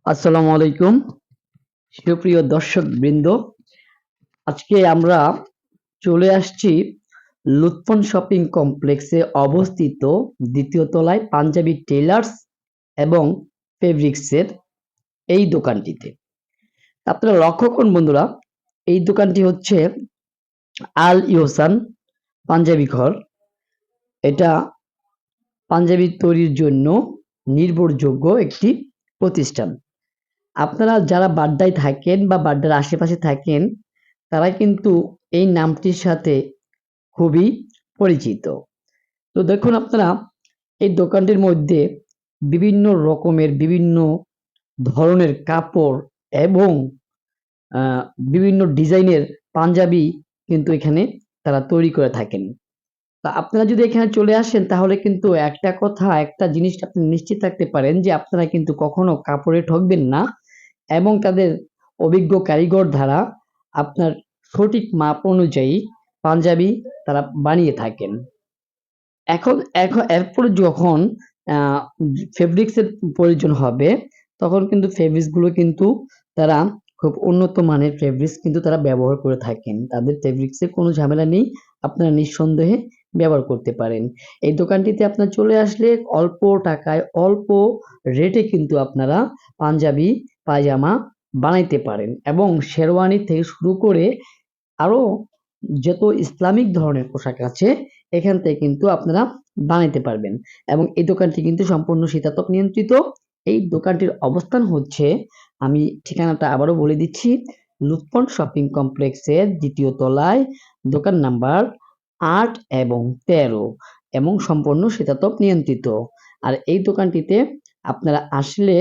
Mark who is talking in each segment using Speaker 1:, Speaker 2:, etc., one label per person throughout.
Speaker 1: আসসালামু আলাইকুম সুপ্রিয় দর্শক বৃন্দ। আজকে আমরা চলে আসছি লুৎফন শপিং কমপ্লেক্সে অবস্থিত দ্বিতীয় তলায় পাঞ্জাবি টেইলার্স এবং ফেব্রিক্সের এই দোকানটিতে। আপনারা লক্ষ্য করুন বন্ধুরা, এই দোকানটি হচ্ছে আল ইহসান পাঞ্জাবি ঘর। এটা পাঞ্জাবি তৈরির জন্য নির্ভরযোগ্য একটি প্রতিষ্ঠান। আপনারা যারা বাড্ডায় থাকেন বা বাড্ডার আশেপাশে থাকেন, তারা কিন্তু এই নামটির সাথে খুবই পরিচিত। তো দেখুন আপনারা, এই দোকানটির মধ্যে বিভিন্ন রকমের বিভিন্ন ধরনের কাপড় এবং বিভিন্ন ডিজাইনের পাঞ্জাবি কিন্তু এখানে তারা তৈরি করে থাকেন। তা আপনারা যদি এখানে চলে আসেন, তাহলে কিন্তু একটা জিনিস আপনি নিশ্চিত থাকতে পারেন যে আপনারা কিন্তু কখনো কাপড়ে ঠকবেন না এবং তাদের অভিজ্ঞ কারিগর দ্বারা আপনার সঠিক মাপ অনুযায়ী পাঞ্জাবি তারা বানিয়ে থাকেন। এখন এখন এরপরে যখন ফেব্রিক্স এর প্রয়োজন হবে, তখন কিন্তু ফেব্রিক্স গুলো কিন্তু তারা খুব উন্নত মানের ফেব্রিক্স কিন্তু তারা ব্যবহার করে থাকেন। তাদের ফেব্রিক্স এর কোনো ঝামেলা নেই। আপনারা নিঃসন্দেহে ব্যবহার করতে পারেন। এই দোকানটিতে আপনারা চলে আসলে অল্প টাকায় অল্প রেটে কিন্তু আপনারা পাঞ্জাবি, পায়জামা বানাইতে পারেন এবং শেরওয়ানি থেকে শুরু করে আরো যত ইসলামিক ধরনের পোশাক আছে, এখান থেকে কিন্তু আপনারা বানাইতে পারবেন এবং এই দোকানটি কিন্তু সম্পূর্ণ শীতাতপ নিয়ন্ত্রিত। এই দোকানটির অবস্থান হচ্ছে, আমি ঠিকানাটা আবারও বলে দিচ্ছি, লুৎফন শপিং কমপ্লেক্সের দ্বিতীয় তলায়, দোকান নাম্বার ৮ এবং ১৩ এবং সম্পূর্ণ শীতাতপ নিয়ন্ত্রিত। আর এই দোকানটিতে আপনারা আসলে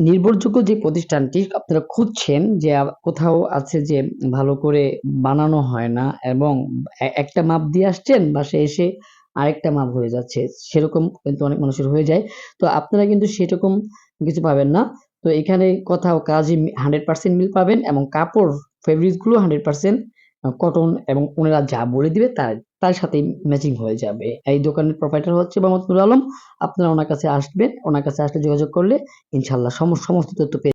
Speaker 1: নির্ভরযোগ্য যে প্রতিষ্ঠানটি আপনারা খুঁজছেন, যে কোথাও আছে যে ভালো করে বানানো হয় না এবং একটা মাপ দিয়ে আসছেন, বাসায় এসে আরেকটা মাপ হয়ে যাচ্ছে, সেরকম কিন্তু অনেক মানুষের হয়ে যায়। তো আপনারা কিন্তু সেরকম কিছু পাবেন না। তো এখানে কোথাও কাজই 100% মিল পাবেন এবং কাপড় ফেব্রিক্স গুলো 100% কটন এবং ওনারা যা বলে দিবে তার সাথেই ম্যাচিং হয়ে যাবে। এই দোকানের প্রোপাইটার হচ্ছে মোহাম্মদ নুর আলম। আপনারা ওনার কাছে আসবেন, ওনার কাছে আসলে যোগাযোগ করলে ইনশাআল্লাহ সমস্ত তথ্য পেয়ে